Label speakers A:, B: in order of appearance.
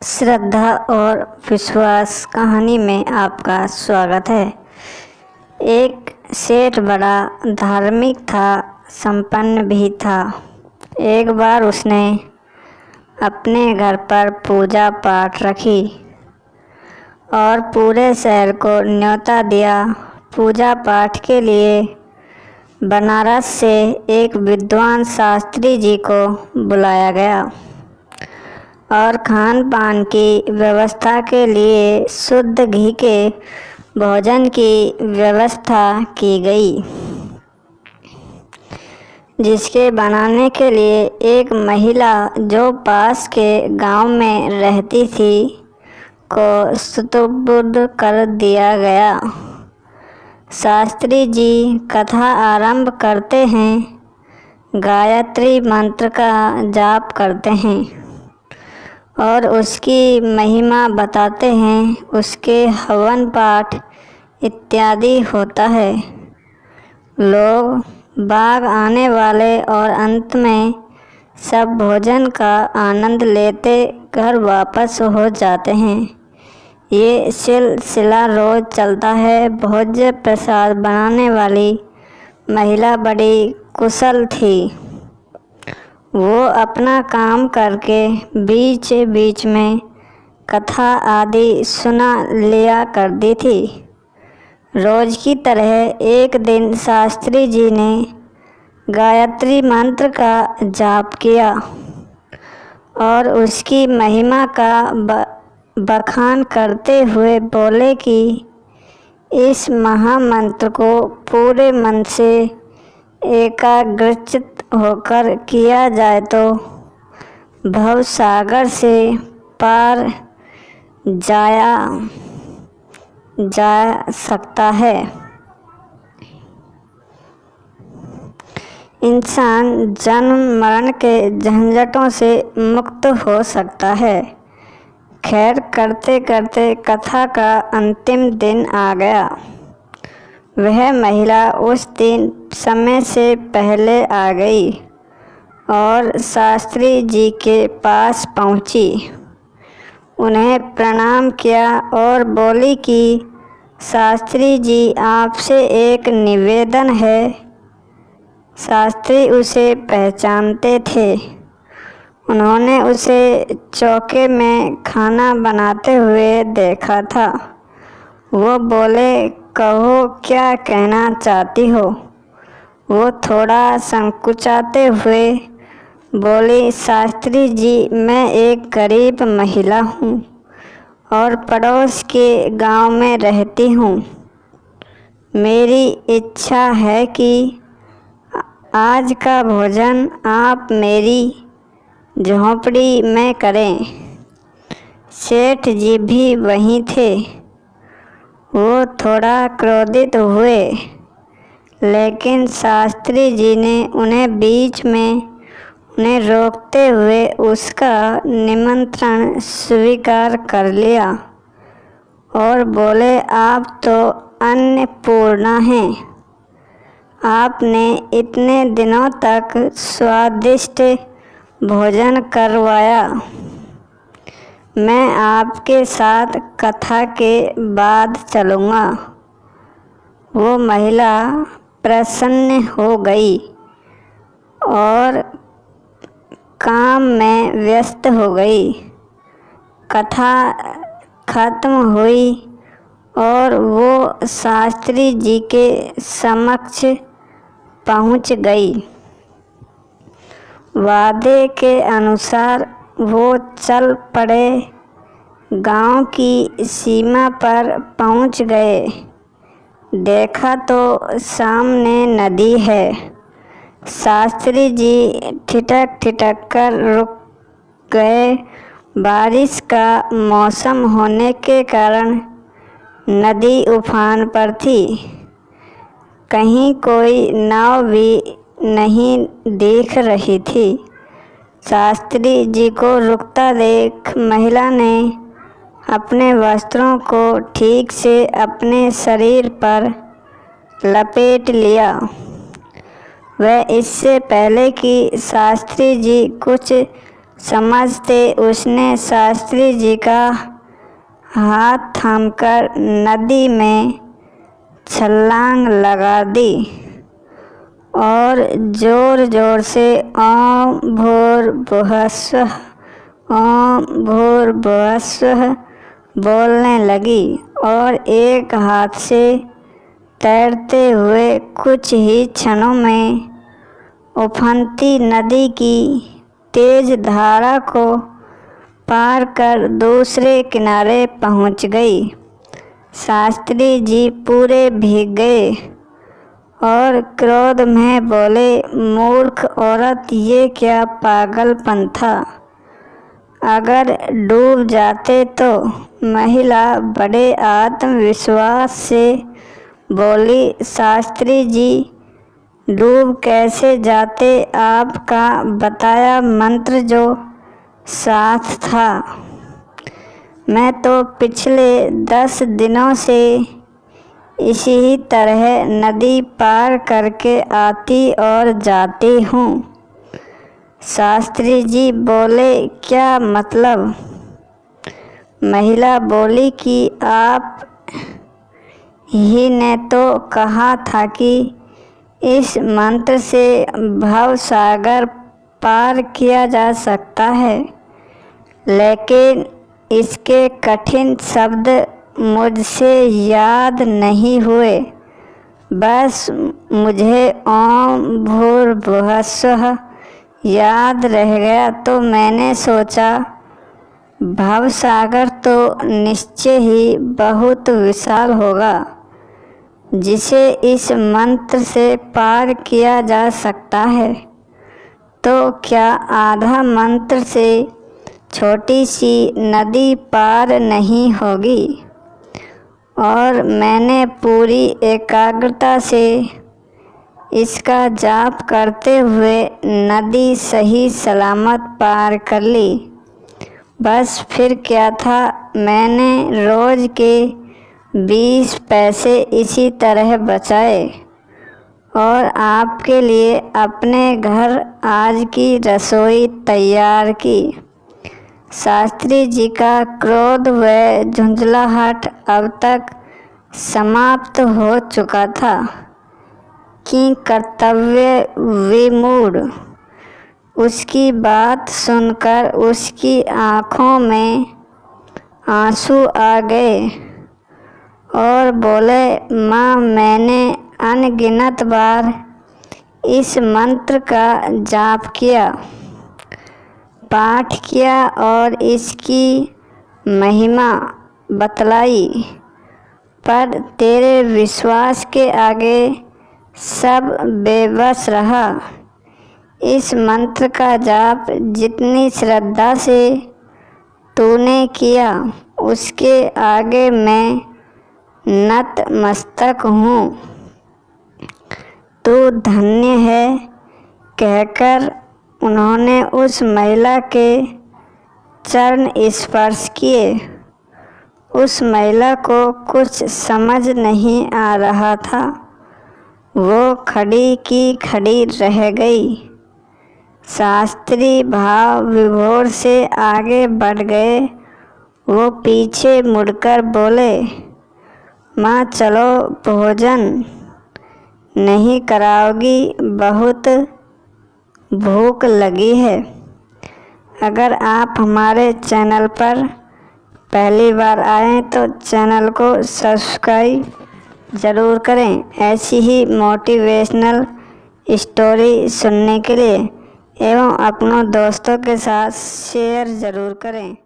A: श्रद्धा और विश्वास कहानी में आपका स्वागत है। एक सेठ बड़ा धार्मिक था, संपन्न भी था। एक बार उसने अपने घर पर पूजा पाठ रखी और पूरे शहर को न्योता दिया। पूजा पाठ के लिए बनारस से एक विद्वान शास्त्री जी को बुलाया गया और खान पान की व्यवस्था के लिए शुद्ध घी के भोजन की व्यवस्था की गई, जिसके बनाने के लिए एक महिला जो पास के गांव में रहती थी को सुपुर्द कर दिया गया। शास्त्री जी कथा आरंभ करते हैं, गायत्री मंत्र का जाप करते हैं और उसकी महिमा बताते हैं। उसके हवन पाठ इत्यादि होता है। लोग बाग आने वाले और अंत में सब भोजन का आनंद लेते घर वापस हो जाते हैं। ये सिलसिला रोज चलता है। भोज्य प्रसाद बनाने वाली महिला बड़ी कुशल थी। वो अपना काम करके बीच बीच में कथा आदि सुना लिया करती थी। रोज की तरह एक दिन शास्त्री जी ने गायत्री मंत्र का जाप किया और उसकी महिमा का बखान करते हुए बोले कि इस महामंत्र को पूरे मन से एकाग्रचित होकर किया जाए तो भव सागर से पार जाया जा सकता है। इंसान जन्म मरण के झंझटों से मुक्त हो सकता है। खैर, करते करते कथा का अंतिम दिन आ गया। वह महिला उस दिन समय से पहले आ गई और शास्त्री जी के पास पहुंची, उन्हें प्रणाम किया और बोली कि शास्त्री जी, आपसे एक निवेदन है। शास्त्री उसे पहचानते थे। उन्होंने उसे चौके में खाना बनाते हुए देखा था। वो बोले, कहो, क्या कहना चाहती हो? वो थोड़ा संकुचाते हुए बोली, शास्त्री जी, मैं एक गरीब महिला हूँ और पड़ोस के गांव में रहती हूँ। मेरी इच्छा है कि आज का भोजन आप मेरी झोंपड़ी में करें। सेठ जी भी वहीं थे। वो थोड़ा क्रोधित हुए, लेकिन शास्त्री जी ने उन्हें बीच में उन्हें रोकते हुए उसका निमंत्रण स्वीकार कर लिया और बोले, आप तो अन्नपूर्णा हैं। आपने इतने दिनों तक स्वादिष्ट भोजन करवाया। मैं आपके साथ कथा के बाद चलूँगा। वो महिला प्रसन्न हो गई और काम में व्यस्त हो गई। कथा खत्म हुई और वो शास्त्री जी के समक्ष पहुंच गई। वादे के अनुसार वो चल पड़े। गांव की सीमा पर पहुंच गए। देखा तो सामने नदी है। शास्त्री जी ठिठक ठिठक कर रुक गए। बारिश का मौसम होने के कारण नदी उफान पर थी। कहीं कोई नाव भी नहीं दिख रही थी। शास्त्री जी को रुकता देख महिला ने अपने वस्त्रों को ठीक से अपने शरीर पर लपेट लिया। वह इससे पहले कि शास्त्री जी कुछ समझते उसने शास्त्री जी का हाथ थामकर नदी में छलांग लगा दी और ज़ोर ज़ोर से ओम भूर्भुवः स्वः, ओम भूर्भुवः स्वः बोलने लगी और एक हाथ से तैरते हुए कुछ ही क्षणों में उफनती नदी की तेज धारा को पार कर दूसरे किनारे पहुंच गई। शास्त्री जी पूरे भीग गए और क्रोध में बोले, मूर्ख औरत, ये क्या पागलपन था। अगर डूब जाते तो। महिला बड़े आत्मविश्वास से बोली, शास्त्री जी डूब कैसे जाते, आपका बताया मंत्र जो साथ था। मैं तो पिछले 10 दिनों से इसी तरह नदी पार करके आती और जाती हूँ। शास्त्री जी बोले, क्या मतलब। महिला बोली कि आप ही ने तो कहा था कि इस मंत्र से भव सागर पार किया जा सकता है, लेकिन इसके कठिन शब्द मुझसे याद नहीं हुए। बस मुझे ओम भूर्भुवः स्वः याद रह गया, तो मैंने सोचा भवसागर तो निश्चय ही बहुत विशाल होगा, जिसे इस मंत्र से पार किया जा सकता है। तो क्या आधा मंत्र से छोटी सी नदी पार नहीं होगी। और मैंने पूरी एकाग्रता से इसका जाप करते हुए नदी सही सलामत पार कर ली। बस फिर क्या था, मैंने रोज़ के 20 पैसे इसी तरह बचाए और आपके लिए अपने घर आज की रसोई तैयार की। शास्त्री जी का क्रोध व झुंझलाहट अब तक समाप्त हो चुका था कि कर्तव्य विमूढ़ उसकी बात सुनकर उसकी आँखों में आंसू आ गए और बोले, माँ, मैंने अनगिनत बार इस मंत्र का जाप किया, पाठ किया और इसकी महिमा बतलाई, पर तेरे विश्वास के आगे सब बेबस रहा। इस मंत्र का जाप जितनी श्रद्धा से तूने किया, उसके आगे मैं नतमस्तक हूँ। तू धन्य है, कहकर उन्होंने उस महिला के चरण स्पर्श किए। उस महिला को कुछ समझ नहीं आ रहा था। वो खड़ी की खड़ी रह गई। शास्त्री भाव विभोर से आगे बढ़ गए। वो पीछे मुड़कर बोले, माँ, चलो, भोजन नहीं कराओगी, बहुत भूख लगी है। अगर आप हमारे चैनल पर पहली बार आएँ तो चैनल को सब्सक्राइब ज़रूर करें। ऐसी ही मोटिवेशनल स्टोरी सुनने के लिए एवं अपनों दोस्तों के साथ शेयर ज़रूर करें।